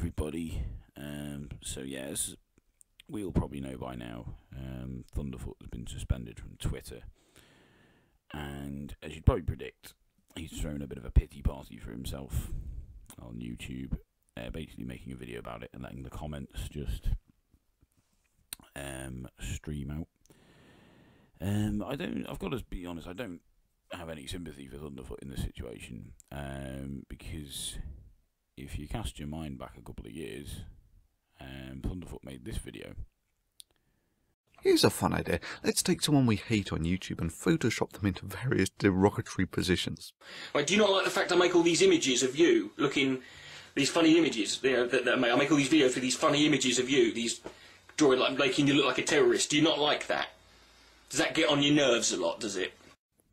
everybody. So yeah, as we all probably know by now, Thunderfoot has been suspended from Twitter, and as you'd probably predict, he's thrown a bit of a pity party for himself on YouTube, basically making a video about it and letting the comments just stream out. I've got to be honest, I don't have any sympathy for Thunderfoot in this situation, because if you cast your mind back a couple of years, Thunderfoot made this video. Here's a fun idea. Let's take someone we hate on YouTube and Photoshop them into various derogatory positions. Right, do you not like the fact I make all these images of you looking, these funny images? You know, that I make all these videos for these funny images of you, these drawing like making you look like a terrorist. Do you not like that? Does that get on your nerves a lot? Does it?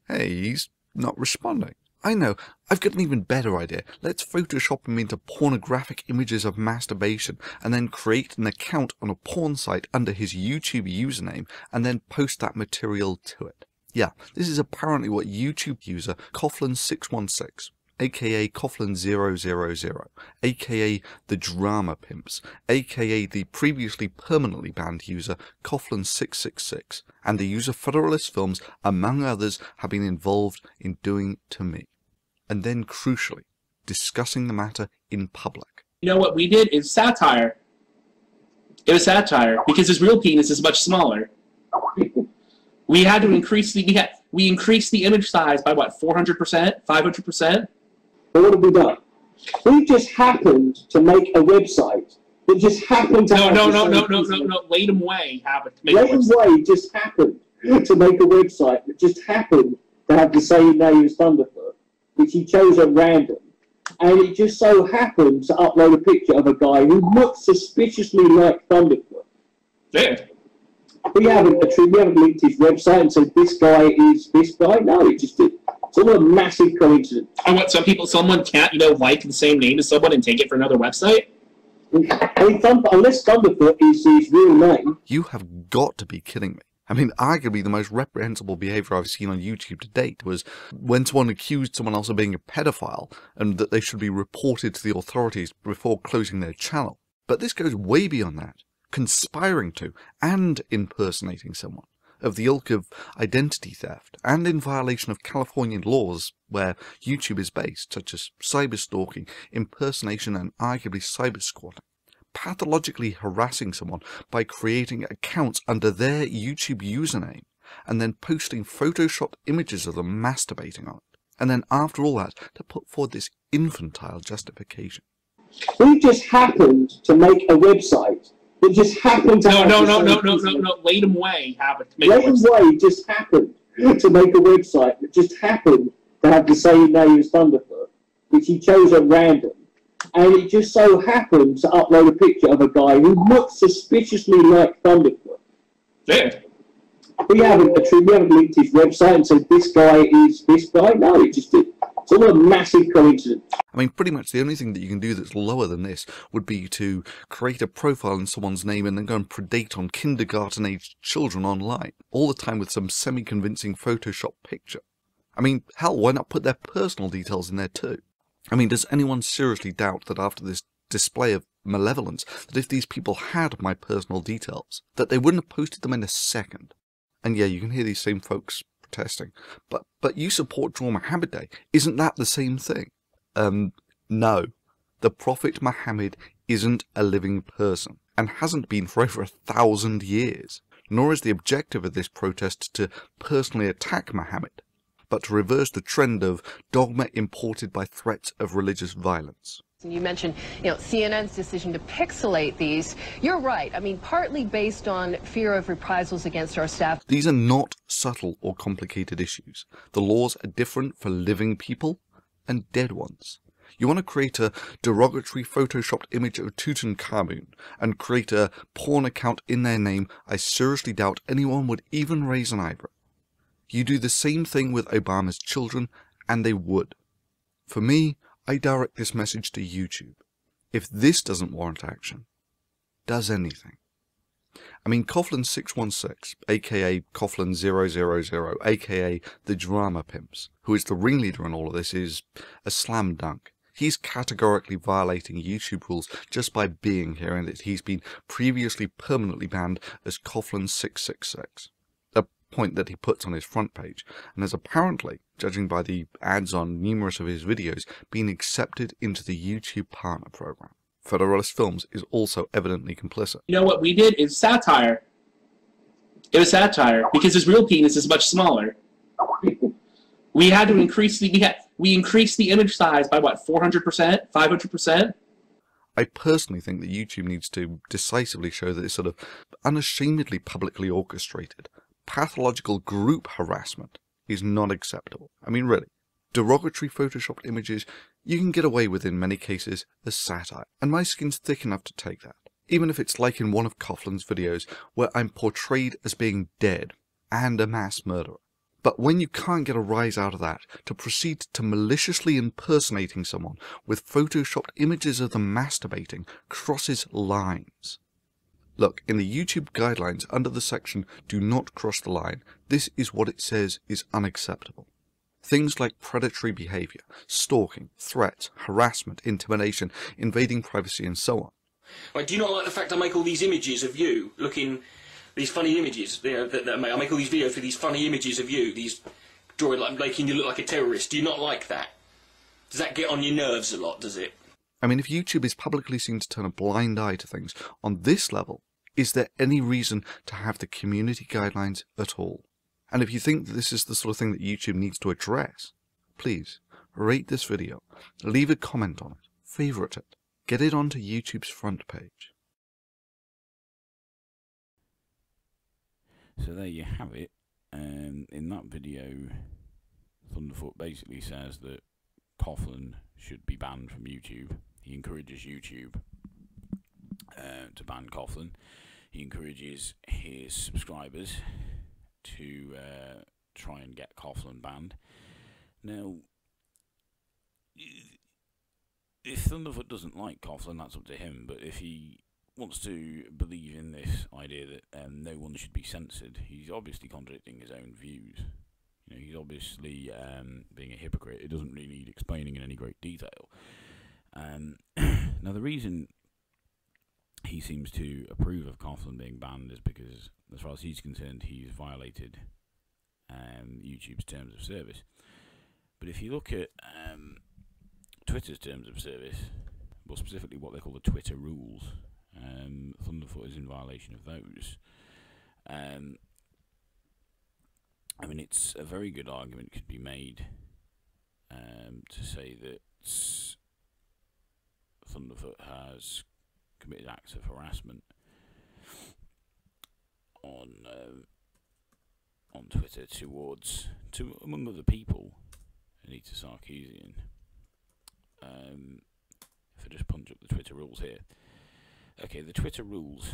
Hey, he's not responding. I know, I've got an even better idea. Let's Photoshop him into pornographic images of masturbation and then create an account on a porn site under his YouTube username and then post that material to it. Yeah, this is apparently what YouTube user Coughlin616, aka Coughlin000, aka the Drama Pimps, aka the previously permanently banned user Coughlin666, and the user Federalist Films, among others, have been involved in doing to me. And then, crucially, discussing the matter in public. You know what we did is satire. It was satire because his real penis is much smaller. We had to increase we increased the image size by what, 400%, 500%. But what have we done? We just happened to make a website that just happened to No. Latham Way happened to make a website. Latham Way just happened to make a website that just happened to have the same name as Thunderfoot, which he chose at random. And it just so happened to upload a picture of a guy who looked suspiciously like Thunderfoot. Yeah. We haven't linked his website and said this guy is this guy. No, it just did. It's all a massive coincidence. And what, someone can't, like the same name as someone and take it for another website? I mean, unless Thunderfoot is his real name. You have got to be kidding me. I mean, arguably the most reprehensible behaviour I've seen on YouTube to date was when someone accused someone else of being a pedophile and that they should be reported to the authorities before closing their channel. But this goes way beyond that. Conspiring to and impersonating someone, of the ilk of identity theft, and in violation of Californian laws where YouTube is based, such as cyberstalking, impersonation and arguably cybersquatting. Pathologically harassing someone by creating accounts under their YouTube username and then posting photoshopped images of them masturbating on it. And then after all that, to put forward this infantile justification. We just happened to make a website that just happened to No. Latham Way happened to make a website. Latham Way just happened to make a website that just happened to have the same name as Thunderfoot, which he chose at random. And it just so happened to upload a picture of a guy who looked suspiciously like Thunderfoot. Yeah. We haven't linked his website and said this guy is this guy. No, it just did. It's all a massive coincidence. I mean, pretty much the only thing that you can do that's lower than this would be to create a profile in someone's name and then go and predate on kindergarten-aged children online, all the time with some semi-convincing Photoshop picture. I mean, hell, why not put their personal details in there too? I mean, does anyone seriously doubt that after this display of malevolence, that if these people had my personal details, that they wouldn't have posted them in a second? And yeah, you can hear these same folks protesting. But you support Draw Muhammad Day. Isn't that the same thing? No. The Prophet Muhammad isn't a living person, and hasn't been for over 1,000 years. Nor is the objective of this protest to personally attack Muhammad, but to reverse the trend of dogma imported by threats of religious violence. You mentioned, CNN's decision to pixelate these. You're right. I mean, partly based on fear of reprisals against our staff. These are not subtle or complicated issues. The laws are different for living people and dead ones. You want to create a derogatory photoshopped image of Tutankhamun and create a porn account in their name, I seriously doubt anyone would even raise an eyebrow. You do the same thing with Obama's children, and they would. For me, I direct this message to YouTube. If this doesn't warrant action, does anything? I mean, Coughlin616, aka Coughlin000, aka the Drama Pimps, who is the ringleader in all of this, is a slam dunk. He's categorically violating YouTube rules just by being here, and that he's been previously permanently banned as Coughlin666, a point that he puts on his front page, and has apparently, judging by the ads on numerous of his videos, been accepted into the YouTube Partner Program. Federalist Films is also evidently complicit. You know what we did is satire. It was satire because his real penis is much smaller. We had to increase we increased the image size by what, 400%, 500%? I personally think that YouTube needs to decisively show that this sort of unashamedly publicly orchestrated, pathological group harassment is not acceptable. I mean, really. Derogatory photoshopped images you can get away with in many cases as satire, and my skin's thick enough to take that. Even if it's like in one of Coughlin's videos where I'm portrayed as being dead and a mass murderer. But when you can't get a rise out of that, to proceed to maliciously impersonating someone with photoshopped images of them masturbating crosses lines. Look, in the YouTube guidelines under the section "Do not cross the line," this is what it says is unacceptable. Things like predatory behaviour, stalking, threats, harassment, intimidation, invading privacy and so on. Right, do you not like the fact I make all these images of you looking, these funny images, you know, that I make all these videos for these funny images of you, these drawing like making you look like a terrorist? Do you not like that? Does that get on your nerves a lot, does it? I mean, if YouTube is publicly seen to turn a blind eye to things on this level, is there any reason to have the community guidelines at all? And if you think that this is the sort of thing that YouTube needs to address, please rate this video, leave a comment on it, favourite it, get it onto YouTube's front page. So there you have it. In that video, Thunderfoot basically says that Coughlin should be banned from YouTube. He encourages YouTube to ban Coughlin. He encourages his subscribers to try and get Coughlin banned. Now, if Thunderfoot doesn't like Coughlin, that's up to him, but if he wants to believe in this idea that no one should be censored, he's obviously contradicting his own views. You know, he's obviously being a hypocrite. It doesn't really need explaining in any great detail. Now, the reason he seems to approve of Coughlin being banned is because, as far as he's concerned, he's violated YouTube's terms of service. But if you look at Twitter's terms of service, well, specifically what they call the Twitter rules, Thunderfoot is in violation of those. I mean, it's a very good argument could be made to say that Thunderfoot has committed acts of harassment on Twitter among other people, Anita Sarkeesian. If I just punch up the Twitter rules here. Okay, the Twitter rules.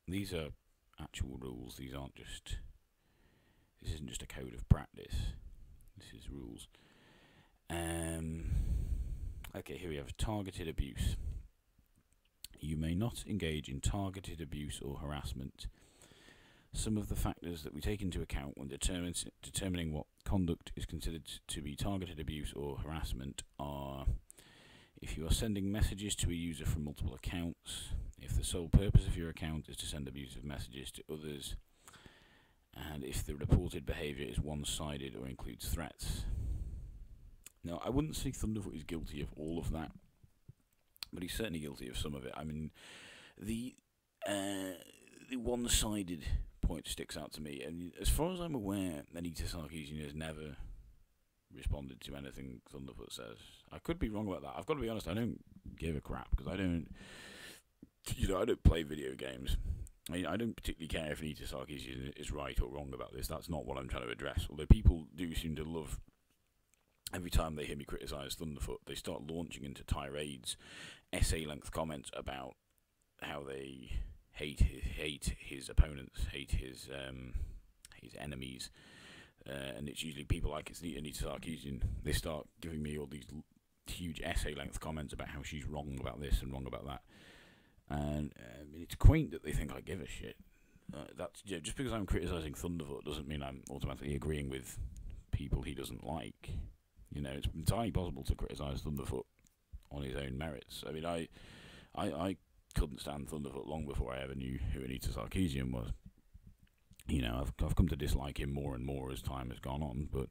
These are actual rules. These aren't just. This isn't just a code of practice. This is rules. Okay, here we have targeted abuse. You may not engage in targeted abuse or harassment. Some of the factors that we take into account when determining what conduct is considered to be targeted abuse or harassment are: if you are sending messages to a user from multiple accounts, if the sole purpose of your account is to send abusive messages to others, and if the reported behaviour is one-sided or includes threats. Now, I wouldn't say Thunderfoot is guilty of all of that, but he's certainly guilty of some of it. I mean, the one-sided point sticks out to me, and as far as I'm aware, Anita Sarkeesian has never responded to anything Thunderfoot says. I could be wrong about that. I've got to be honest, I don't give a crap, because I don't play video games. I don't particularly care if Anita Sarkeesian is right or wrong about this. That's not what I'm trying to address, although people do seem to love. Every time they hear me criticise Thunderfoot, they start launching into tirades, essay-length comments about how they hate his opponents, hate his enemies, and it's usually people like Anita Sarkeesian. They start giving me all these huge essay-length comments about how she's wrong about this and wrong about that, and it's quaint that they think I give a shit. That's just because I'm criticising Thunderfoot doesn't mean I'm automatically agreeing with people he doesn't like. You know, it's entirely possible to criticise Thunderfoot on his own merits. I mean, I couldn't stand Thunderfoot long before I ever knew who Anita Sarkeesian was. You know, I've come to dislike him more and more as time has gone on, but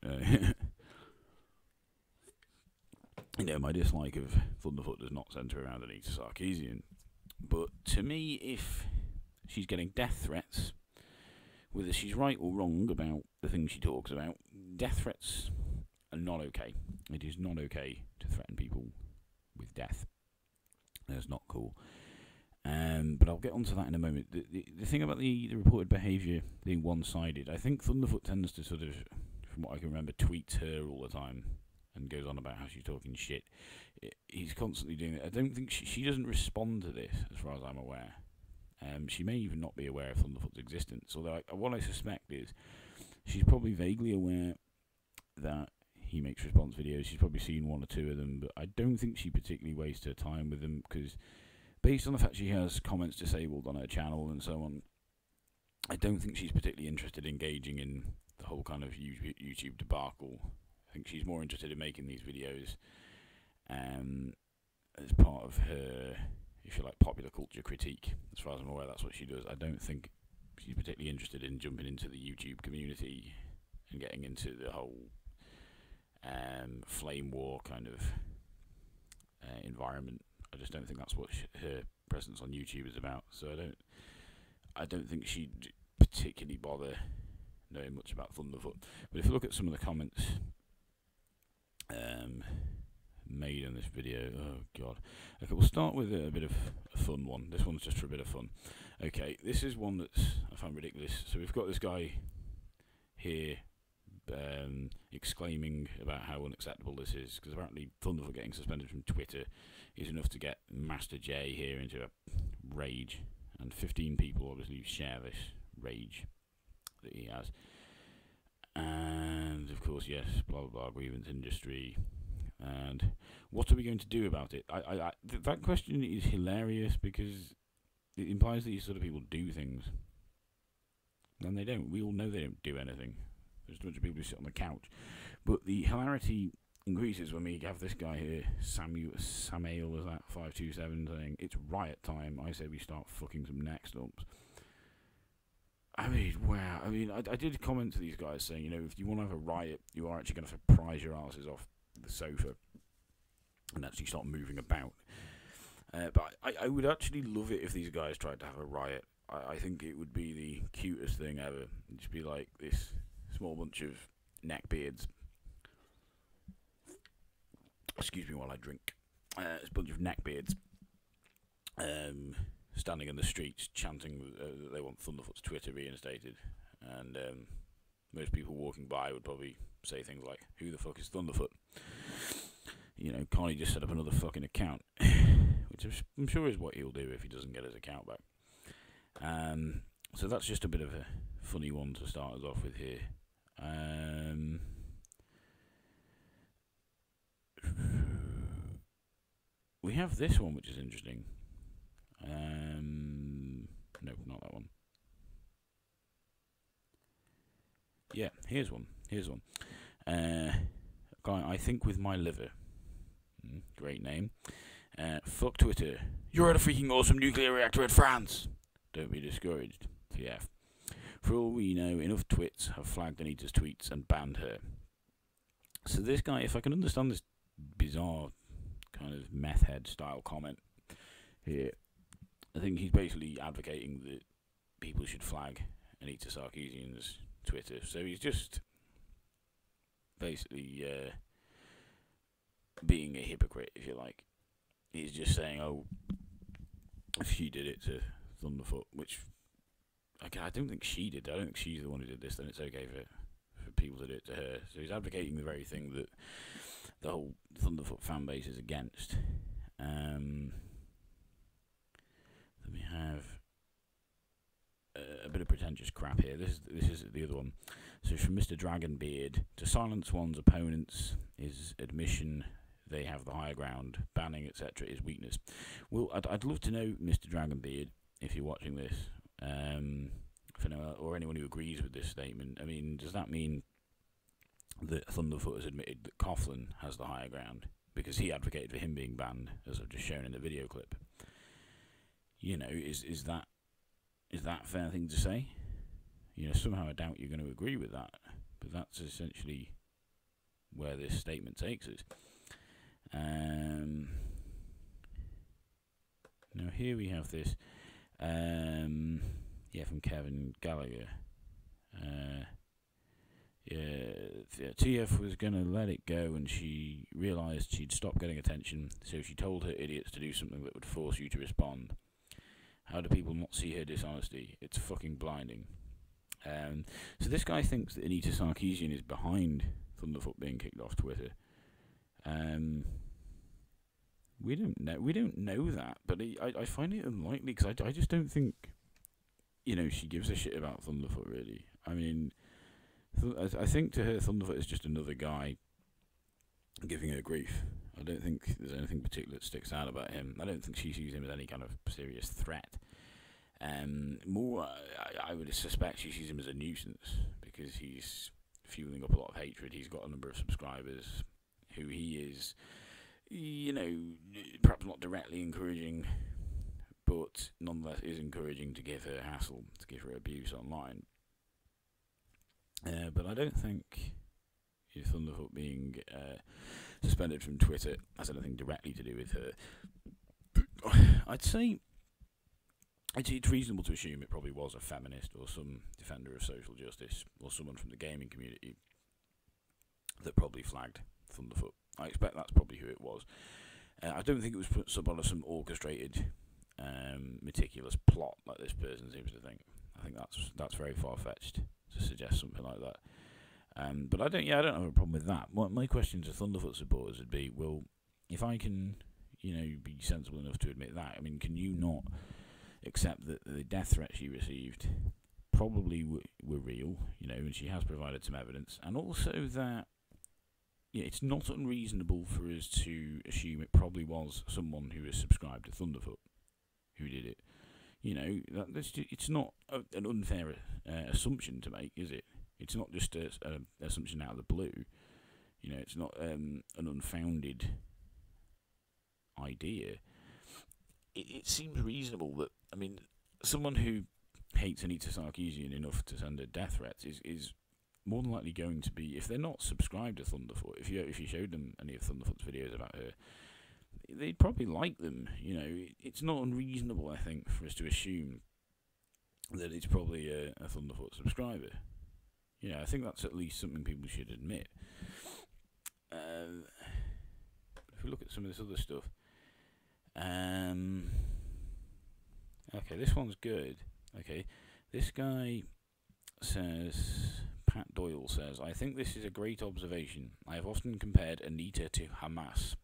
you know, my dislike of Thunderfoot does not centre around Anita Sarkeesian. But to me, if she's getting death threats, whether she's right or wrong about the things she talks about, death threats are not okay. It is not okay to threaten people with death. That's not cool. But I'll get onto that in a moment. The thing about the reported behaviour being one-sided, I think Thunderfoot tends to sort of, from what I can remember, tweets her all the time and goes on about how she's talking shit. He's constantly doing it. I don't think she doesn't respond to this, as far as I'm aware. She may even not be aware of Thunderfoot's existence, although what I suspect is she's probably vaguely aware that he makes response videos. She's probably seen one or two of them, but I don't think she particularly wastes her time with them, because based on the fact she has comments disabled on her channel and so on, I don't think she's particularly interested in engaging in the whole kind of YouTube debacle. I think she's more interested in making these videos as part of her, if you like, popular culture critique. As far as I'm aware, that's what she does. I don't think she's particularly interested in jumping into the YouTube community and getting into the whole flame war kind of environment. I just don't think that's what her presence on YouTube is about. So I don't think she'd particularly bother knowing much about Thunderfoot. But if you look at some of the comments made in this video, oh god. Okay, we'll start with a bit of a fun one. This one's just for a bit of fun. Okay, this is one that's I find ridiculous. So we've got this guy here exclaiming about how unacceptable this is, because apparently Thunderfoot getting suspended from Twitter is enough to get Master J here into a rage, and 15 people obviously share this rage that he has. And of course, yes, blah blah blah, grievance industry. And what are we going to do about it? That question is hilarious, because it implies that these sort of people do things, and they don't. We all know they don't do anything. There's a bunch of people who sit on the couch. But the hilarity increases when we have this guy here, Samael, is that 527, saying it's riot time. I say we start fucking some neck stumps. I mean, wow. I mean, I did comment to these guys saying, you know, if you want to have a riot, you are actually going to have to prise your asses off the sofa and actually start moving about. But I would actually love it if these guys tried to have a riot. I think it would be the cutest thing ever. It'd just be like this small bunch of neckbeards. Excuse me while I drink. This bunch of neckbeards standing in the streets chanting that they want Thunderfoot's Twitter reinstated. And most people walking by would probably say things like, who the fuck is Thunderfoot? You know, can't he just set up another fucking account? Which I'm sure is what he'll do if he doesn't get his account back. So that's just a bit of a funny one to start us off with here. We have this one, which is interesting. No, not that one. Yeah, here's one. Guy, I think with my liver. Great name. Fuck Twitter. You're at a freaking awesome nuclear reactor in France. Don't be discouraged. TF. For all we know, enough twits have flagged Anita's tweets and banned her. So this guy, if I can understand this bizarre kind of meth head style comment here, I think he's basically advocating that people should flag Anita Sarkeesian's Twitter. So he's just basically being a hypocrite, if you like. He's just saying, oh, if she did it to Thunderfoot, which I don't think she did. I don't think she's the one who did this. Then it's okay for people to do it to her. So he's advocating the very thing that the whole Thunderfoot fan base is against. Let me have a bit of pretentious crap here. This is the other one. So from Mr. Dragonbeard, to silence one's opponents is admission they have the higher ground. Banning, etc., is weakness. Well, I'd love to know, Mr. Dragonbeard, if you're watching this, or anyone who agrees with this statement. I mean, does that mean that Thunderfoot has admitted that Coughlin has the higher ground because he advocated for him being banned, as I've just shown in the video clip. You know, is that a fair thing to say? You know, somehow I doubt you're going to agree with that, but that's essentially where this statement takes us. Now here we have this, from Kevin Gallagher. TF was going to let it go and she realised she'd stopped getting attention, so she told her idiots to do something that would force you to respond. How do people not see her dishonesty? It's fucking blinding. So this guy thinks that Anita Sarkeesian is behind Thunderfoot being kicked off Twitter. We don't know that, but I find it unlikely because I just don't think, you know, she gives a shit about Thunderfoot really. I mean, I think to her Thunderfoot is just another guy giving her grief. I don't think there's anything particular that sticks out about him. I don't think she sees him as any kind of serious threat. More, I would suspect she sees him as a nuisance because he's fueling up a lot of hatred. He's got a number of subscribers who he is, you know, perhaps not directly encouraging, but nonetheless is encouraging to give her hassle, to give her abuse online. But I don't think Thunderfoot being suspended from Twitter has anything directly to do with her. I'd say it's reasonable to assume it probably was a feminist or some defender of social justice or someone from the gaming community that probably flagged Thunderfoot. I expect that's probably who it was. I don't think it was put up on some orchestrated, meticulous plot like this person seems to think. I think that's very far-fetched to suggest something like that. But I don't have a problem with that. My question to Thunderfoot supporters would be, well, if I can, you know, be sensible enough to admit that, I mean, can you not accept that the death threats she received probably were real, you know, and she has provided some evidence, and also that it's not unreasonable for us to assume it probably was someone who is subscribed to Thunderfoot who did it. You know, it's not an unfair assumption to make, is it? It's not just an assumption out of the blue. You know, it's not an unfounded idea. It seems reasonable that, I mean, someone who hates Anita Sarkeesian enough to send her death threats is more than likely going to be, if they're not subscribed to Thunderfoot, if you showed them any of Thunderfoot's videos about her, they'd probably like them. You know, it's not unreasonable, I think, for us to assume that it's probably a Thunderfoot subscriber. You know, I think that's at least something people should admit. If we look at some of this other stuff, okay, this one's good. Okay, this guy says, Pat Doyle says, I think this is a great observation. I have often compared Anita to Hamas.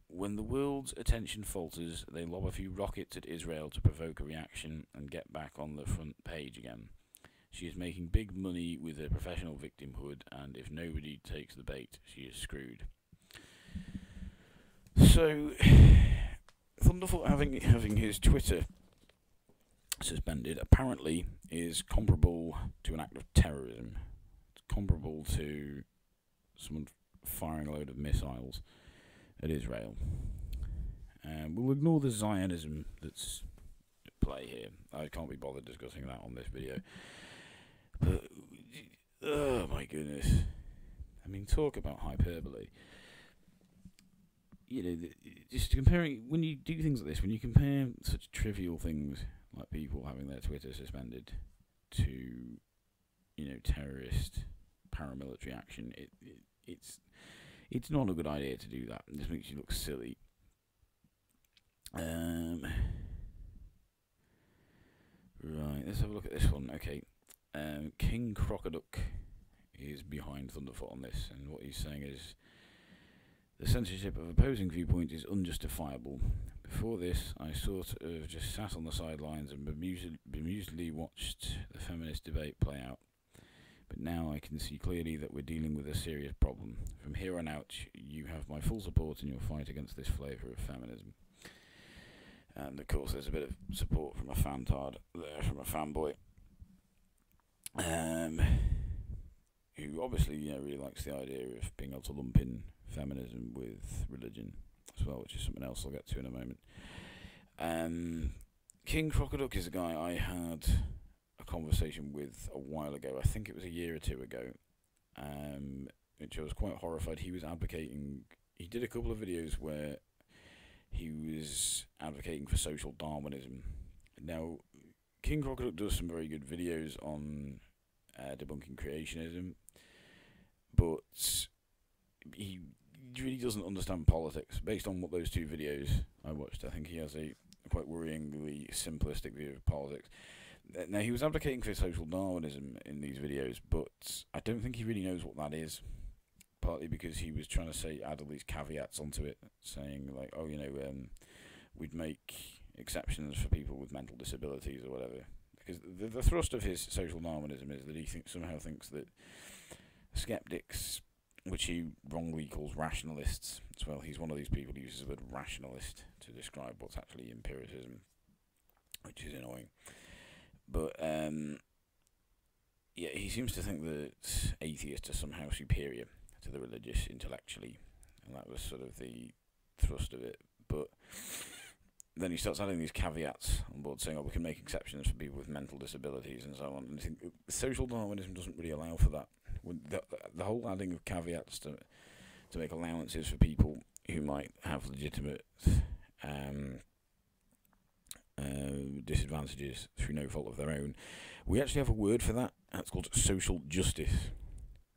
When the world's attention falters, they lob a few rockets at Israel to provoke a reaction and get back on the front page again. She is making big money with her professional victimhood, and if nobody takes the bait, she is screwed. So, Thunderfoot having his Twitter suspended apparently is comparable to an act of terrorism. It's comparable to someone firing a load of missiles at Israel. We'll ignore the Zionism that's at play here. I can't be bothered discussing that on this video. But, oh my goodness. I mean, talk about hyperbole. You know, just comparing, when you do things like this, when you compare such trivial things like people having their Twitter suspended to, you know, terrorist paramilitary action, it's not a good idea to do that. It just makes you look silly. Right, let's have a look at this one. Okay, King Crocoduck is behind Thunderfoot on this, and what he's saying is, the censorship of opposing viewpoints is unjustifiable. Before this, I sort of just sat on the sidelines and bemusedly watched the feminist debate play out. But now I can see clearly that we're dealing with a serious problem. From here on out, you have my full support in your fight against this flavour of feminism. And of course, there's a bit of support from a fantard there, from a fanboy. who obviously really likes the idea of being able to lump in feminism with religion as well, which is something else I'll get to in a moment. King Crocoduck is a guy I had a conversation with a while ago. I think it was a year or two ago, which I was quite horrified. He was advocating. He did a couple of videos where he was advocating for social Darwinism. Now, King Crocoduck does some very good videos on debunking creationism, but he really doesn't understand politics. Based on what those two videos I watched, I think he has a quite worryingly simplistic view of politics. Now, he was advocating for social Darwinism in these videos, but I don't think he really knows what that is. Partly because he was trying to add all these caveats onto it, saying like, oh, we'd make exceptions for people with mental disabilities or whatever. Because the thrust of his social Darwinism is that he somehow thinks that skeptics, which he wrongly calls rationalists as well, he's one of these people who uses the word rationalist to describe what's actually empiricism, which is annoying. But yeah, he seems to think that atheists are somehow superior to the religious intellectually, and that was sort of the thrust of it. But then he starts adding these caveats on board, saying, oh, we can make exceptions for people with mental disabilities and so on. And I think social Darwinism doesn't really allow for that. The whole adding of caveats to make allowances for people who might have legitimate disadvantages through no fault of their own. We actually have a word for that. That's called social justice,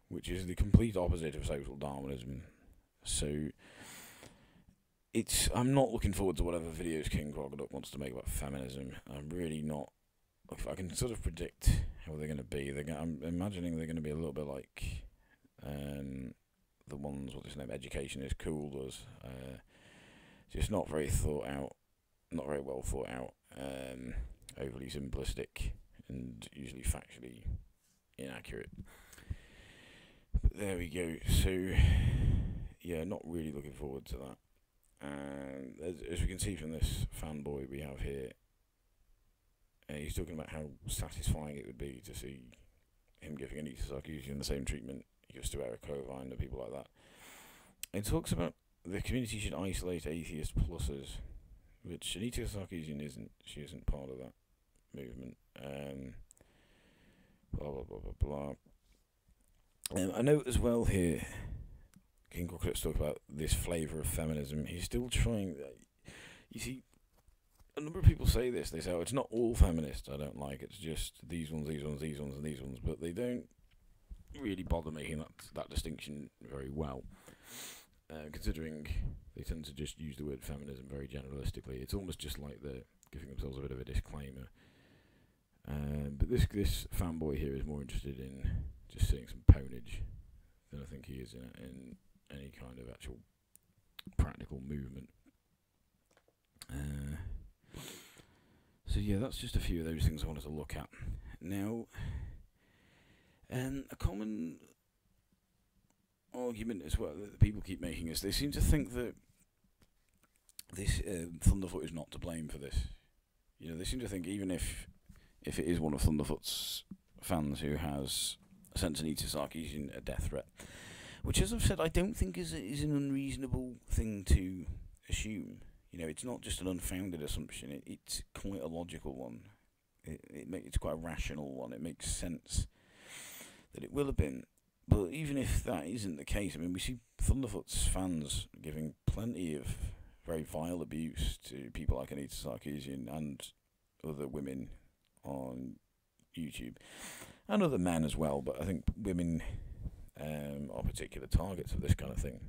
which is the complete opposite of social Darwinism. So I'm not looking forward to whatever videos King Crocoduck wants to make about feminism. I'm really not. If I can sort of predict how they're going to be, I'm imagining they're going to be a little bit like the ones, what's his name, Education is Cool does. Just not very thought out, not very well thought out, overly simplistic, and usually factually inaccurate. But there we go. So yeah, not really looking forward to that. And as we can see from this fanboy we have here, he's talking about how satisfying it would be to see him giving Anita Sarkeesian the same treatment he gives to Eric Covine and people like that. It talks about the community should isolate atheist pluses, which Anita Sarkeesian isn't. She isn't part of that movement. Blah blah blah blah blah. I note as well here, King Crocoduck's talk about this flavour of feminism. He's still trying. You see, a number of people say this. They say, "Oh, it's not all feminists I don't like. It's just these ones, these ones, these ones, and these ones." But they don't really bother making that distinction very well, considering they tend to just use the word feminism very generalistically. It's almost just like they're giving themselves a bit of a disclaimer. But this fanboy here is more interested in just seeing some ponage than I think he is in any kind of actual practical movement. So yeah, that's just a few of those things I wanted to look at. Now, a common argument as well that people keep making is they seem to think that this Thunderfoot is not to blame for this. They seem to think even if it is one of Thunderfoot's fans who has sent Anita Sarkeesian a death threat, which, as I've said, I don't think is an unreasonable thing to assume. It's not just an unfounded assumption. It's quite a logical one. It's quite a rational one. It makes sense that it will have been. But even if that isn't the case, I mean, we see Thunderfoot's fans giving plenty of very vile abuse to people like Anita Sarkeesian and other women on YouTube, and other men as well, but I think women are particular targets of this kind of thing.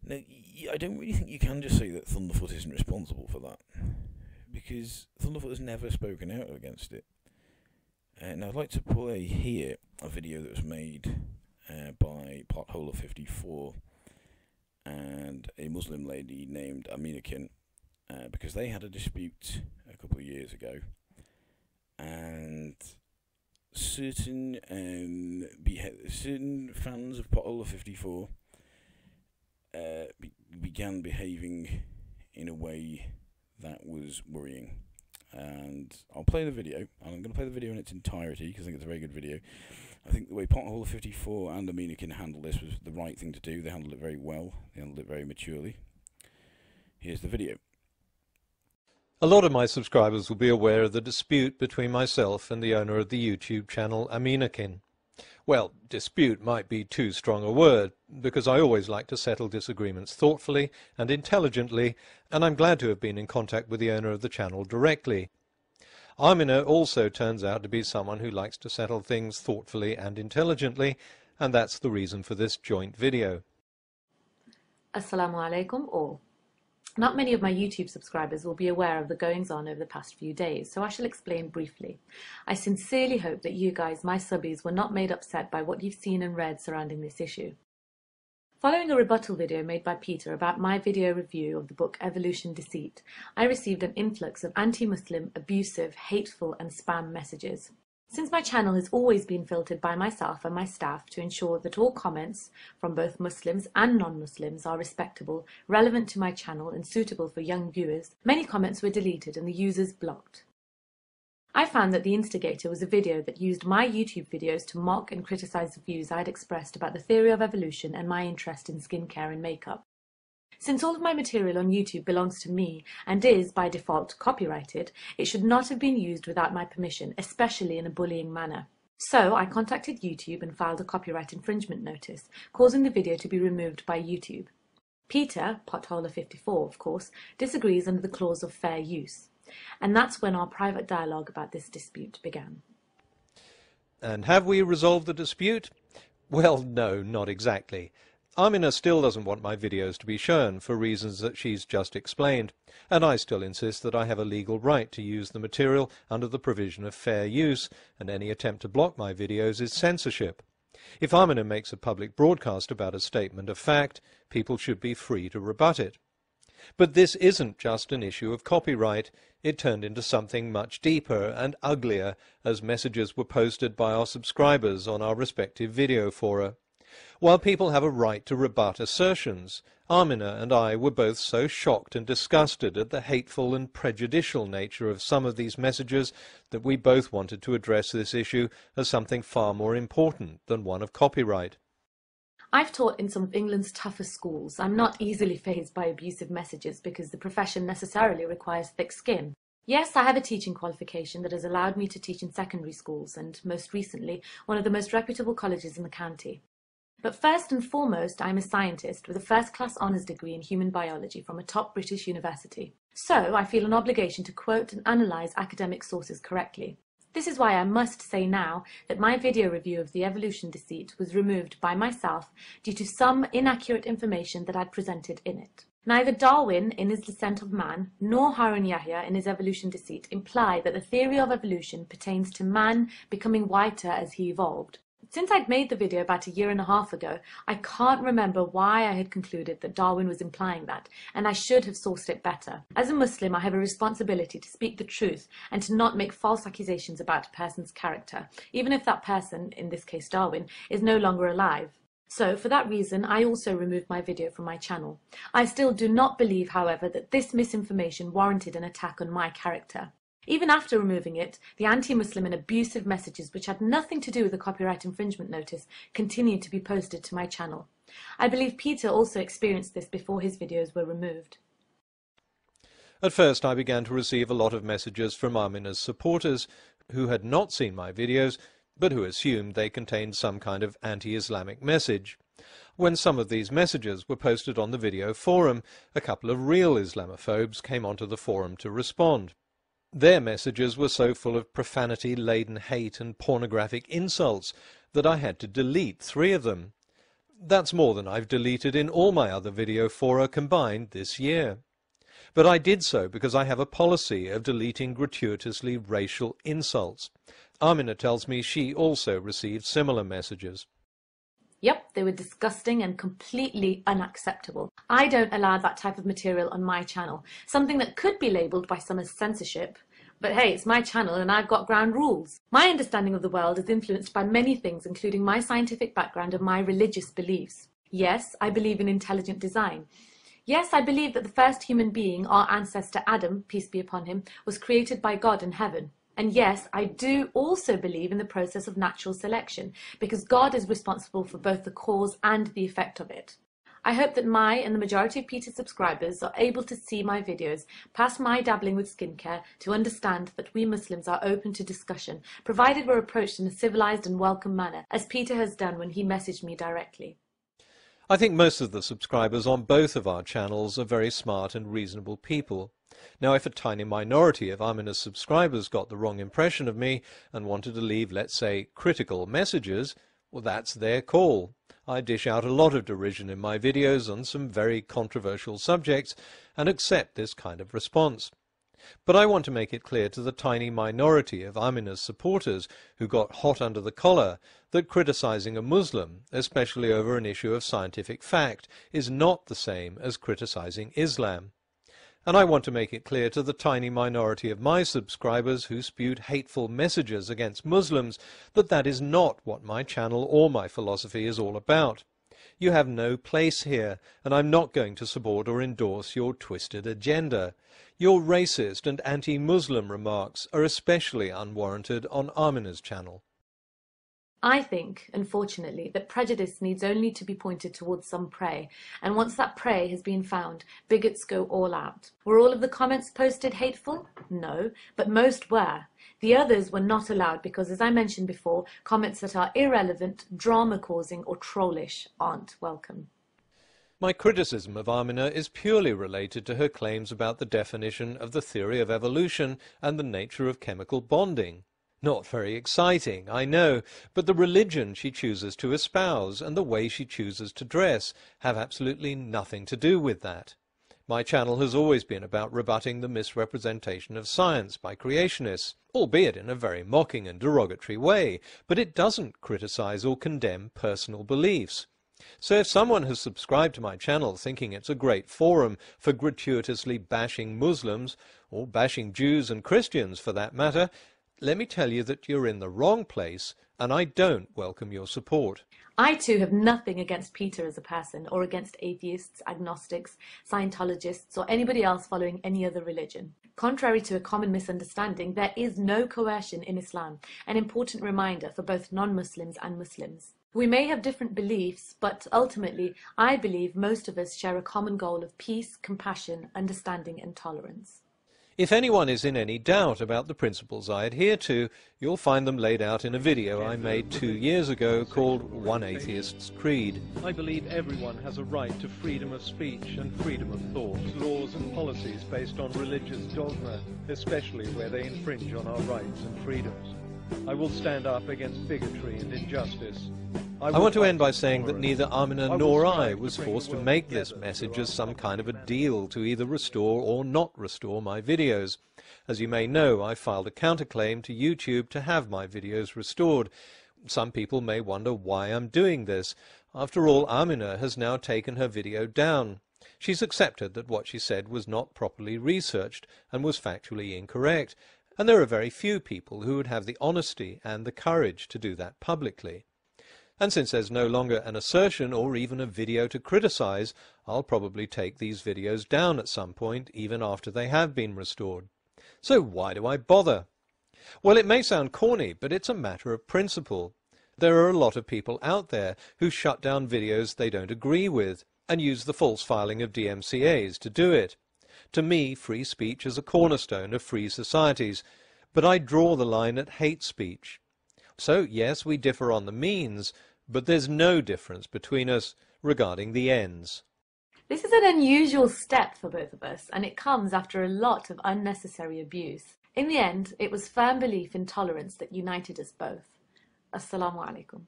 Now, I don't really think you can just say that Thunderfoot isn't responsible for that, because Thunderfoot has never spoken out against it. And I'd like to play here a video that was made by Thunderfoot and a Muslim lady named Amina Kin, because they had a dispute a couple of years ago, and certain fans of Thunderfoot began behaving in a way that was worrying. and I'll play the video. And I'm going to play the video in its entirety because I think it's a very good video. I think the way Pothole54 and Amina can handle this was the right thing to do. They handled it very well. They handled it very maturely. Here's the video. A lot of my subscribers will be aware of the dispute between myself and the owner of the YouTube channel Aminakin. Well, dispute might be too strong a word, because I always like to settle disagreements thoughtfully and intelligently, and I'm glad to have been in contact with the owner of the channel directly. Amina also turns out to be someone who likes to settle things thoughtfully and intelligently, and that's the reason for this joint video. Assalamu alaikum all. Not many of my YouTube subscribers will be aware of the goings-on over the past few days, so I shall explain briefly. I sincerely hope that you guys, my subbies, were not made upset by what you've seen and read surrounding this issue. Following a rebuttal video made by Peter about my video review of the book Evolution Deceit, I received an influx of anti-Muslim, abusive, hateful and spam messages. Since my channel has always been filtered by myself and my staff to ensure that all comments from both Muslims and non-Muslims are respectable, relevant to my channel and suitable for young viewers, many comments were deleted and the users blocked. I found that the instigator was a video that used my YouTube videos to mock and criticize the views I had expressed about the theory of evolution and my interest in skincare and makeup. Since all of my material on YouTube belongs to me and is, by default, copyrighted, it should not have been used without my permission, especially in a bullying manner. So I contacted YouTube and filed a copyright infringement notice, causing the video to be removed by YouTube. Peter, Pothole54 of course, disagrees under the clause of fair use. And that's when our private dialogue about this dispute began. And have we resolved the dispute? Well, no, not exactly. Amina still doesn't want my videos to be shown for reasons that she's just explained, and I still insist that I have a legal right to use the material under the provision of fair use, and any attempt to block my videos is censorship. If Amina makes a public broadcast about a statement of fact, people should be free to rebut it. But this isn't just an issue of copyright. It turned into something much deeper and uglier as messages were posted by our subscribers on our respective video fora. While people have a right to rebut assertions, Amina and I were both so shocked and disgusted at the hateful and prejudicial nature of some of these messages that we both wanted to address this issue as something far more important than one of copyright. I've taught in some of England's toughest schools. I'm not easily fazed by abusive messages because the profession necessarily requires thick skin. Yes, I have a teaching qualification that has allowed me to teach in secondary schools and, most recently, one of the most reputable colleges in the county. But first and foremost, I'm a scientist with a first-class honours degree in human biology from a top British university. So I feel an obligation to quote and analyse academic sources correctly. This is why I must say now that my video review of the Evolution Deceit was removed by myself due to some inaccurate information that I'd presented in it. Neither Darwin in his Descent of Man nor Harun Yahya in his Evolution Deceit imply that the theory of evolution pertains to man becoming whiter as he evolved. Since I'd made the video about 1.5 years ago, I can't remember why I had concluded that Darwin was implying that, and I should have sourced it better. As a Muslim, I have a responsibility to speak the truth and to not make false accusations about a person's character, even if that person, in this case Darwin, is no longer alive. So, for that reason, I also removed my video from my channel. I still do not believe, however, that this misinformation warranted an attack on my character. Even after removing it, the anti-Muslim and abusive messages which had nothing to do with the copyright infringement notice continued to be posted to my channel. I believe Peter also experienced this before his videos were removed. At first I began to receive a lot of messages from Amina's supporters who had not seen my videos, but who assumed they contained some kind of anti-Islamic message. When some of these messages were posted on the video forum, a couple of real Islamophobes came onto the forum to respond. Their messages were so full of profanity-laden hate and pornographic insults that I had to delete 3 of them. That's more than I've deleted in all my other video fora combined this year. But I did so because I have a policy of deleting gratuitously racial insults. Amina tells me she also received similar messages. Yep, they were disgusting and completely unacceptable. I don't allow that type of material on my channel, something that could be labelled by some as censorship. But hey, it's my channel and I've got ground rules. My understanding of the world is influenced by many things, including my scientific background and my religious beliefs. Yes, I believe in intelligent design. Yes, I believe that the first human being, our ancestor Adam, peace be upon him, was created by God in heaven. And yes, I do also believe in the process of natural selection, because God is responsible for both the cause and the effect of it. I hope that my and the majority of Peter's subscribers are able to see my videos past my dabbling with skincare to understand that we Muslims are open to discussion, provided we're approached in a civilized and welcome manner, as Peter has done when he messaged me directly. I think most of the subscribers on both of our channels are very smart and reasonable people. Now, if a tiny minority of Amina's subscribers got the wrong impression of me and wanted to leave, let's say, critical messages, well, that's their call. I dish out a lot of derision in my videos on some very controversial subjects and accept this kind of response. But I want to make it clear to the tiny minority of Amina's supporters who got hot under the collar that criticizing a Muslim, especially over an issue of scientific fact, is not the same as criticizing Islam. And I want to make it clear to the tiny minority of my subscribers who spewed hateful messages against Muslims that that is not what my channel or my philosophy is all about. You have no place here, and I'm not going to support or endorse your twisted agenda. Your racist and anti-Muslim remarks are especially unwarranted on Amina's channel. I think, unfortunately, that prejudice needs only to be pointed towards some prey, and once that prey has been found, bigots go all out. Were all of the comments posted hateful? No, but most were. The others were not allowed because, as I mentioned before, comments that are irrelevant, drama-causing or trollish aren't welcome. My criticism of Amina is purely related to her claims about the definition of the theory of evolution and the nature of chemical bonding. Not very exciting, I know, but the religion she chooses to espouse and the way she chooses to dress have absolutely nothing to do with that. My channel has always been about rebutting the misrepresentation of science by creationists, albeit in a very mocking and derogatory way, but it doesn't criticize or condemn personal beliefs. So if someone has subscribed to my channel thinking it's a great forum for gratuitously bashing Muslims, or bashing Jews and Christians for that matter, let me tell you that you're in the wrong place, and I don't welcome your support. I too have nothing against Peter as a person, or against atheists, agnostics, Scientologists, or anybody else following any other religion. Contrary to a common misunderstanding, there is no coercion in Islam, an important reminder for both non-Muslims and Muslims. We may have different beliefs, but ultimately, I believe most of us share a common goal of peace, compassion, understanding, and tolerance. If anyone is in any doubt about the principles I adhere to, you'll find them laid out in a video I made 2 years ago called One Atheist's Creed. I believe everyone has a right to freedom of speech and freedom of thought, laws and policies based on religious dogma, especially where they infringe on our rights and freedoms. I will stand up against bigotry and injustice. I want to end by saying that neither Amina nor I was forced to make this message as some kind of a deal to either restore or not restore my videos. As you may know, I filed a counterclaim to YouTube to have my videos restored. Some people may wonder why I'm doing this. After all, Amina has now taken her video down. She's accepted that what she said was not properly researched and was factually incorrect, and there are very few people who would have the honesty and the courage to do that publicly. And since there's no longer an assertion or even a video to criticize, I'll probably take these videos down at some point, even after they have been restored. So why do I bother? Well, it may sound corny, but it's a matter of principle. There are a lot of people out there who shut down videos they don't agree with, and use the false filing of DMCAs to do it. To me, free speech is a cornerstone of free societies, but I draw the line at hate speech. So, yes, we differ on the means, but there's no difference between us regarding the ends. This is an unusual step for both of us, and it comes after a lot of unnecessary abuse. In the end, it was firm belief in tolerance that united us both. Assalamu alaikum.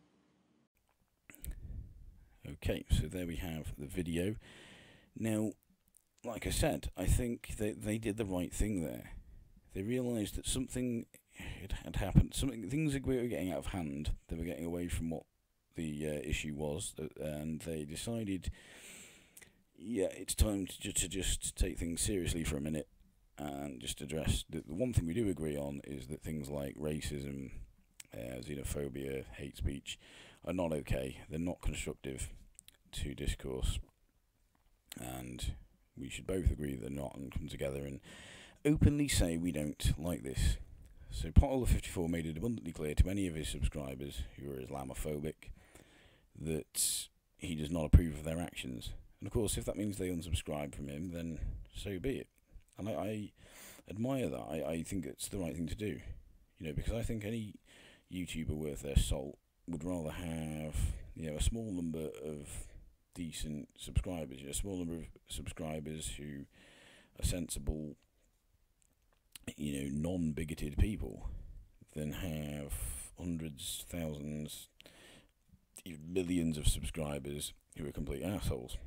Okay, so there we have the video. Now, like I said, I think that they did the right thing there. They realised that something had happened. Things were getting out of hand. They were getting away from what the issue was, and they decided, yeah, it's time to just take things seriously for a minute and just address the one thing we do agree on is that things like racism, xenophobia, hate speech are not okay. They're not constructive to discourse, and we should both agree they're not and come together and openly say we don't like this. So Pothole54 made it abundantly clear to any of his subscribers who are Islamophobic that he does not approve of their actions. And of course, if that means they unsubscribe from him, then so be it. And I admire that. I think it's the right thing to do. You know, because I think any YouTuber worth their salt would rather have, you know, a small number of decent subscribers, you know, a small number of subscribers who are sensible, you know, non-bigoted people, than have hundreds, thousands, even millions of subscribers who are complete assholes.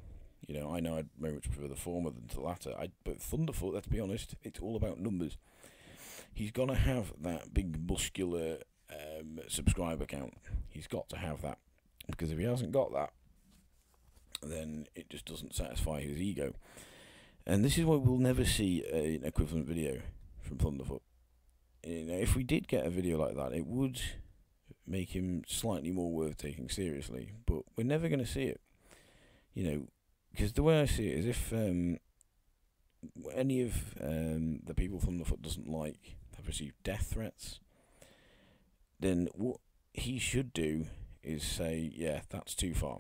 You know I'd very much prefer the former than the latter. But Thunderfoot, let's be honest, it's all about numbers. He's got to have that big muscular subscriber count. He's got to have that, because if he hasn't got that, then it just doesn't satisfy his ego. And this is why we'll never see an equivalent video from Thunderfoot. You know, if we did get a video like that, it would make him slightly more worth taking seriously, but we're never going to see it. You know, because the way I see it is, if any of the people Thunderfoot doesn't like have received death threats, then what he should do is say, yeah, that's too far.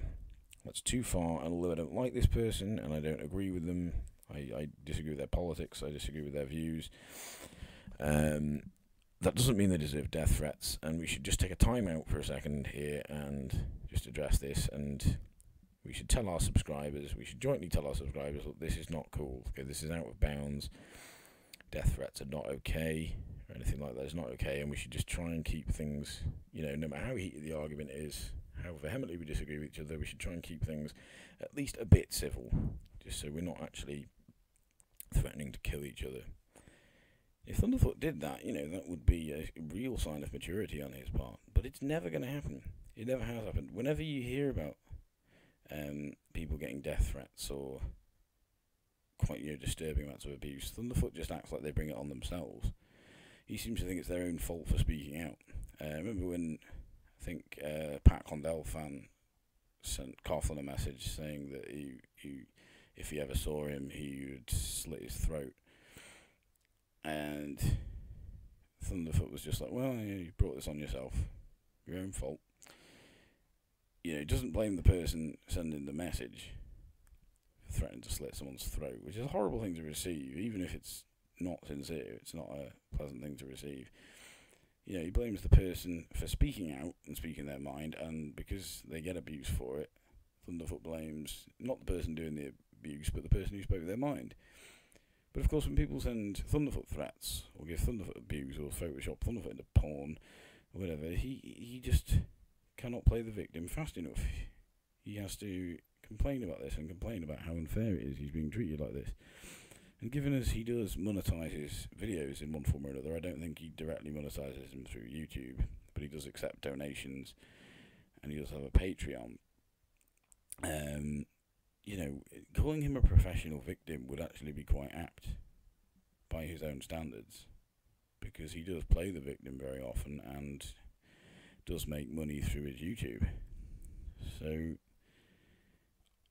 That's too far, and although I don't like this person, and I don't agree with them, I disagree with their politics, I disagree with their views, that doesn't mean they deserve death threats, and we should just take a time out for a second here and just address this, and we should tell our subscribers, we should jointly tell our subscribers, look, this is not cool, okay, this is out of bounds, death threats are not okay, or anything like that is not okay, and we should just try and keep things, you know, no matter how heated the argument is, how vehemently we disagree with each other, we should try and keep things at least a bit civil, just so we're not actually threatening to kill each other. If Thunderfoot did that, you know, that would be a real sign of maturity on his part, but it's never going to happen. It never has happened. Whenever you hear about people getting death threats or quite, you know, disturbing amounts of abuse, Thunderfoot just acts like they bring it on themselves. He seems to think it's their own fault for speaking out. I remember when, I think, Pat Condell fan sent Coughlin a message saying that he, if he ever saw him, he would slit his throat. And Thunderfoot was just like, well, you brought this on yourself. Your own fault. You know, he doesn't blame the person sending the message for threatening to slit someone's throat, which is a horrible thing to receive, even if it's not sincere. It's not a pleasant thing to receive. You know, he blames the person for speaking out and speaking their mind, and because they get abuse for it, Thunderfoot blames not the person doing the abuse, but the person who spoke their mind. But of course, when people send Thunderfoot threats, or give Thunderfoot abuse, or Photoshop Thunderfoot into porn, or whatever, he just cannot play the victim fast enough. He has to complain about this, and complain about how unfair it is he's being treated like this. And given as he does monetize his videos in one form or another, I don't think he directly monetizes them through YouTube, but he does accept donations, and he does have a Patreon. You know, calling him a professional victim would actually be quite apt by his own standards, because he does play the victim very often and does make money through his YouTube. So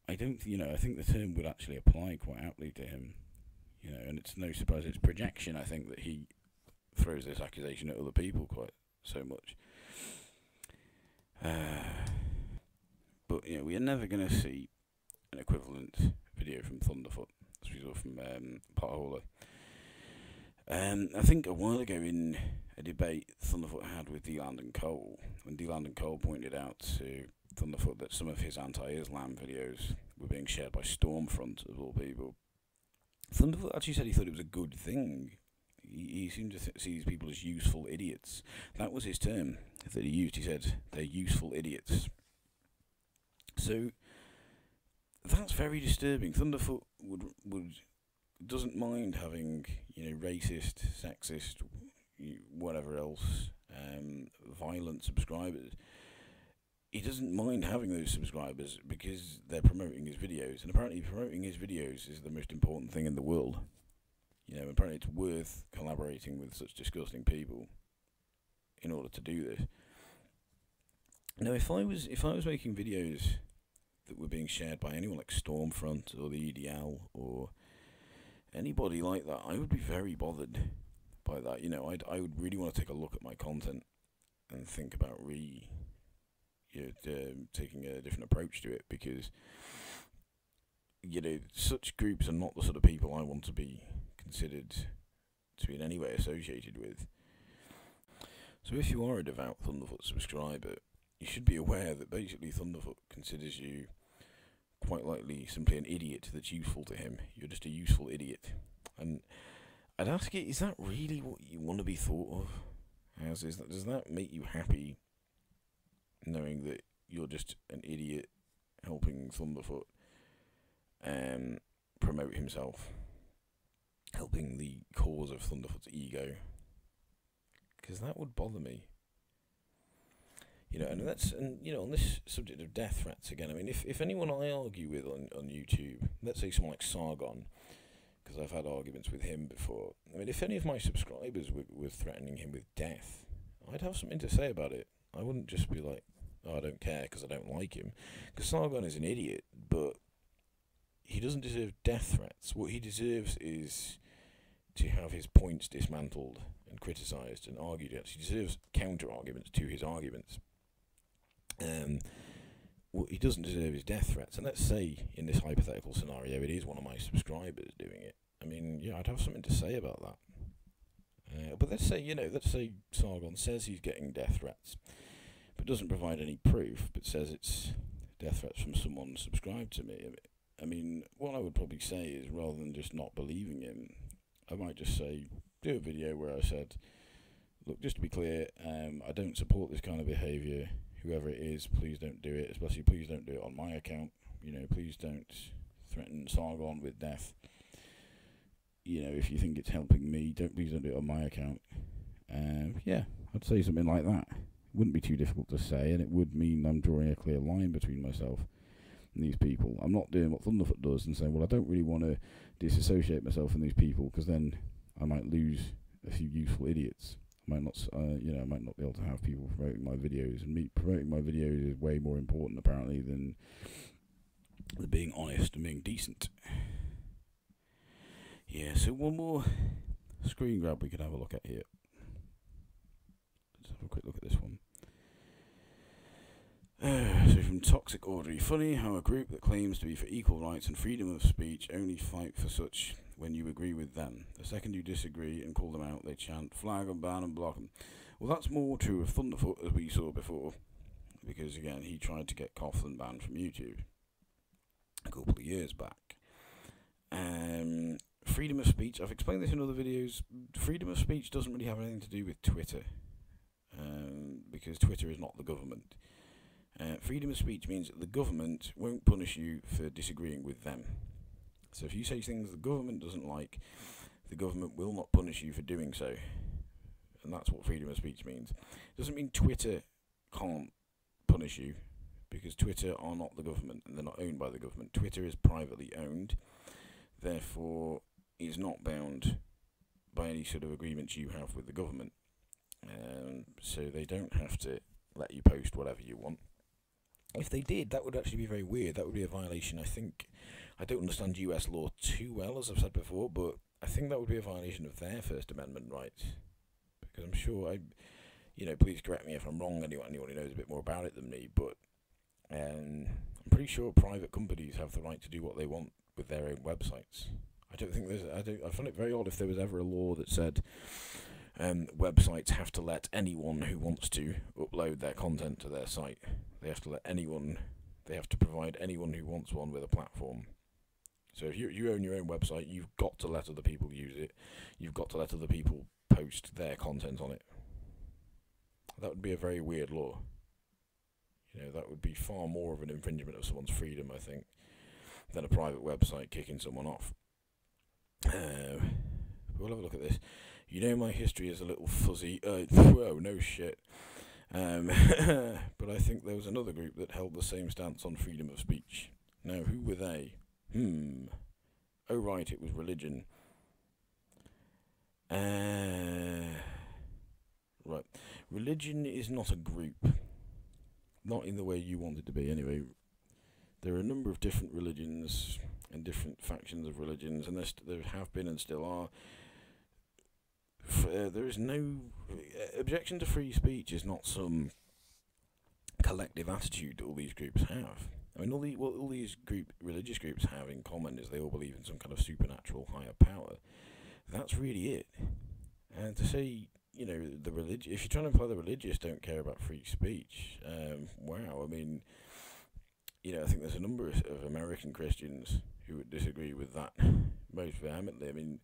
I don't, you know, I think the term would actually apply quite aptly to him. You know, and it's no surprise it's projection, I think, that he throws this accusation at other people quite so much. But, you know, we are never going to see an equivalent video from Thunderfoot, as we saw from Pothole. I think a while ago in a debate Thunderfoot had with D-Land and Cole, when D-Land and Cole pointed out to Thunderfoot that some of his anti-Islam videos were being shared by Stormfront, of all people, Thunderfoot actually said he thought it was a good thing. He seemed to see these people as useful idiots. That was his term that he used. He said, they're useful idiots. So that's very disturbing. Thunderfoot doesn't mind having, you know, racist, sexist, whatever else, violent subscribers. He doesn't mind having those subscribers because they're promoting his videos, and apparently promoting his videos is the most important thing in the world. You know, apparently it's worth collaborating with such disgusting people in order to do this. Now, if I was making videos that were being shared by anyone like Stormfront or the EDL or anybody like that, I would be very bothered by that. You know, I would really want to take a look at my content and think about taking a different approach to it, because, you know, such groups are not the sort of people I want to be considered to be in any way associated with. So if you are a devout Thunderfoot subscriber, you should be aware that basically Thunderfoot considers you quite likely simply an idiot that's useful to him. You're just a useful idiot. And I'd ask you, is that really what you want to be thought of? Does that make you happy, knowing that you're just an idiot helping Thunderfoot promote himself, helping the cause of Thunderfoot's ego? Because that would bother me. You know, and you know, on this subject of death threats again, I mean, if anyone I argue with on YouTube, let's say someone like Sargon, because I've had arguments with him before. I mean, if any of my subscribers were threatening him with death, I'd have something to say about it. I wouldn't just be like, oh, I don't care because I don't like him. Because Sargon is an idiot, but he doesn't deserve death threats. What he deserves is to have his points dismantled and criticised and argued against. He deserves counter-arguments to his arguments. What he doesn't deserve is death threats. And let's say, in this hypothetical scenario, it is one of my subscribers doing it. I mean, yeah, I'd have something to say about that. But let's say Sargon says he's getting death threats, but doesn't provide any proof, but says it's death threats from someone subscribed to me. I mean, what I would probably say is, rather than just not believing him, I might just say, do a video where I said, look, just to be clear, I don't support this kind of behaviour. Whoever it is, please don't do it. Especially, please don't do it on my account. You know, please don't threaten Sargon with death. You know, if you think it's helping me, please don't do it on my account. Yeah, I'd say something like that. It wouldn't be too difficult to say, and it would mean I'm drawing a clear line between myself and these people. I'm not doing what Thunderfoot does and saying, well, I don't really want to disassociate myself from these people, because then I might lose a few useful idiots. I might not be able to have people promoting my videos, and me promoting my videos is way more important apparently than being honest and being decent. Yeah, so one more screen grab we could have a look at here. Let's have a quick look at this one. So from Toxic Audrey, funny how a group that claims to be for equal rights and freedom of speech only fight for such when you agree with them. The second you disagree and call them out, they chant, flag and ban and block them. Well, that's more true of Thunderfoot, as we saw before, because again, he tried to get Coughlin banned from YouTube a couple of years back. Freedom of speech, I've explained this in other videos. Freedom of speech doesn't really have anything to do with Twitter, because Twitter is not the government. Freedom of speech means that the government won't punish you for disagreeing with them. So if you say things the government doesn't like, the government will not punish you for doing so. And that's what freedom of speech means. It doesn't mean Twitter can't punish you, because Twitter are not the government, and they're not owned by the government. Twitter is privately owned, therefore is not bound by any sort of agreements you have with the government. So they don't have to let you post whatever you want. If they did, that would actually be very weird. That would be a violation, I think. I don't understand US law too well, as I've said before, but I think that would be a violation of their First Amendment rights. Because I'm sure, please correct me if I'm wrong, anyone who knows a bit more about it than me, but I'm pretty sure private companies have the right to do what they want with their own websites. I find it very odd if there was ever a law that said websites have to let anyone who wants to upload their content to their site. They have to provide anyone who wants one with a platform. So if you own your own website, you've got to let other people use it. You've got to let other people post their content on it. That would be a very weird law. That would be far more of an infringement of someone's freedom, I think, than a private website kicking someone off. We'll have a look at this. My history is a little fuzzy. Whoa, no shit. But I think there was another group that held the same stance on freedom of speech. Now, who were they? Oh, right, it was religion. Right. Religion is not a group. Not in the way you want it to be, anyway. There are a number of different religions. and different factions of religions, and there have been and still are. There is no objection to free speech. Is not some collective attitude that all these groups have. I mean, all these religious groups have in common is they all believe in some kind of supernatural higher power. That's really it. And to say, you know, if you're trying to imply the religious don't care about free speech, wow. I mean, you know, I think there's a number of American Christians who would disagree with that most vehemently. I mean,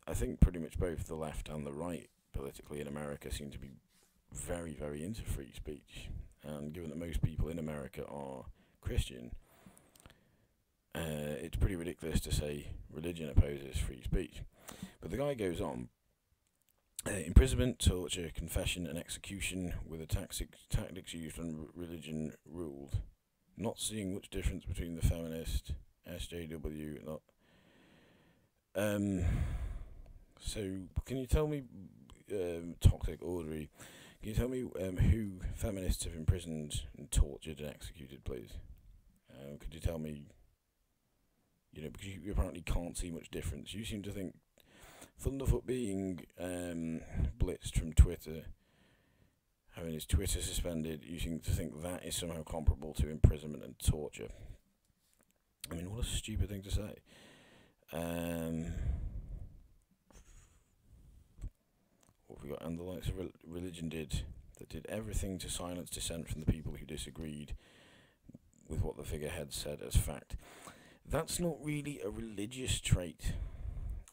I think pretty much both the left and the right politically in America seem to be very, very into free speech. And given that most people in America are Christian, it's pretty ridiculous to say religion opposes free speech. But the guy goes on, imprisonment, torture, confession and execution were the tactics used when religion ruled. Not seeing much difference between the feminist, SJW, not... So, can you tell me, Toxic Audrey, can you tell me who feminists have imprisoned and tortured and executed, please? Could you tell me, you know, because you apparently can't see much difference. You seem to think Thunderfoot being blitzed from Twitter, having his Twitter suspended, you seem to think that is somehow comparable to imprisonment and torture. I mean, what a stupid thing to say. What have we got? And the likes of religion did everything to silence dissent from the people who disagreed with what the figurehead said as fact. That's not really a religious trait.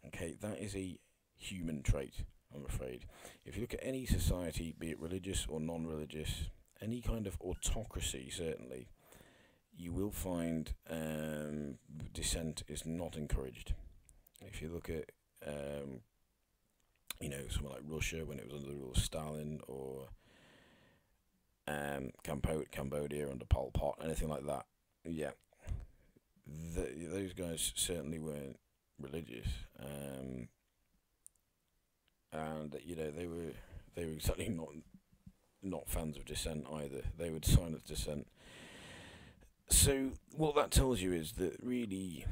Okay, that is a human trait, I'm afraid. If you look at any society, be it religious or non-religious, any kind of autocracy, certainly, you will find dissent is not encouraged. If you look at, you know, somewhere like Russia when it was under the rule of Stalin, or Cambodia under Pol Pot, anything like that, yeah, those guys certainly weren't religious, and you know they were exactly not fans of dissent either. They would silence dissent. So what that tells you is that really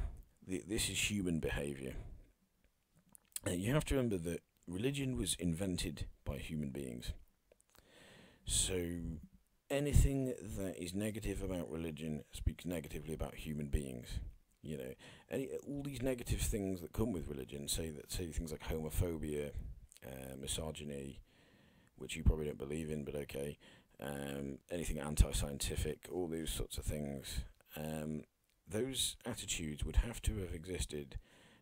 this is human behaviour, and you have to remember that religion was invented by human beings. So anything that is negative about religion speaks negatively about human beings. You know, all these negative things that come with religion, say things like homophobia, misogyny, which you probably don't believe in, but okay, anything anti-scientific, all those sorts of things, those attitudes would have to have existed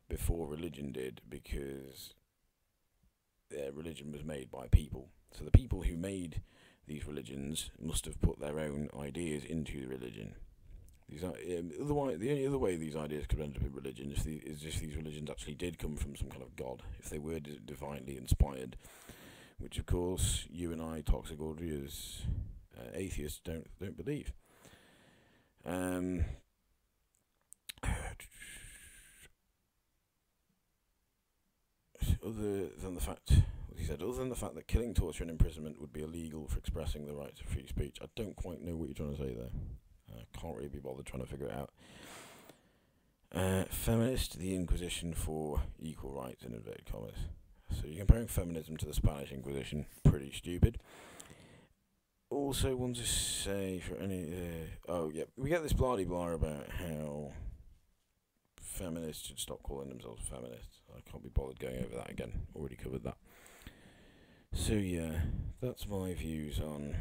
before religion did, because religion was made by people. So the people who made these religions must have put their own ideas into the religion. Otherwise, the only other way these ideas could end up in religion is if these religions actually did come from some kind of god, if they were divinely inspired, which of course you and I, Toxic Audrey, as atheists, don't believe. Other than the fact that killing, torture and imprisonment would be illegal for expressing the right to free speech, I don't quite know what you're trying to say there. I can't really be bothered trying to figure it out. Feminist, the Inquisition for equal rights, in inverted commas. So you're comparing feminism to the Spanish Inquisition. Pretty stupid. Also want to say for any... we get this blah-de-blah about how feminists should stop calling themselves feminists. I can't be bothered going over that again. Already covered that. So yeah, that's my views on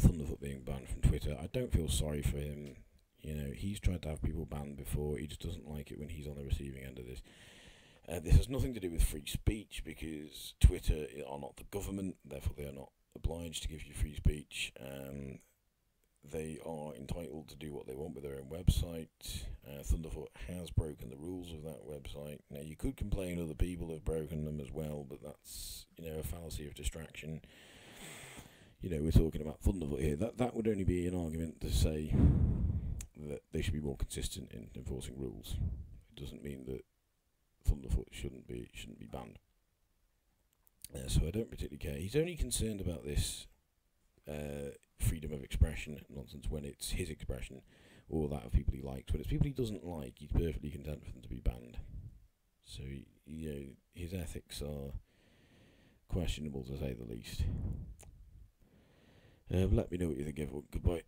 Thunderfoot being banned from Twitter. I don't feel sorry for him. You know, he's tried to have people banned before. He just doesn't like it when he's on the receiving end of this. This has nothing to do with free speech, because Twitter are not the government, therefore they are not obliged to give you free speech. They are entitled to do what they want with their own website. Thunderfoot has broken the rules of that website. Now, you could complain other people have broken them as well, but that's, you know, a fallacy of distraction. You know, we're talking about Thunderfoot here. That would only be an argument to say that they should be more consistent in enforcing rules. It doesn't mean that Thunderfoot shouldn't be banned. So I don't particularly care. He's only concerned about this freedom of expression nonsense when it's his expression. all that of people he likes. But it's people he doesn't like, he's perfectly content for them to be banned. So, you know, his ethics are questionable, to say the least. Let me know what you think, everyone. Goodbye.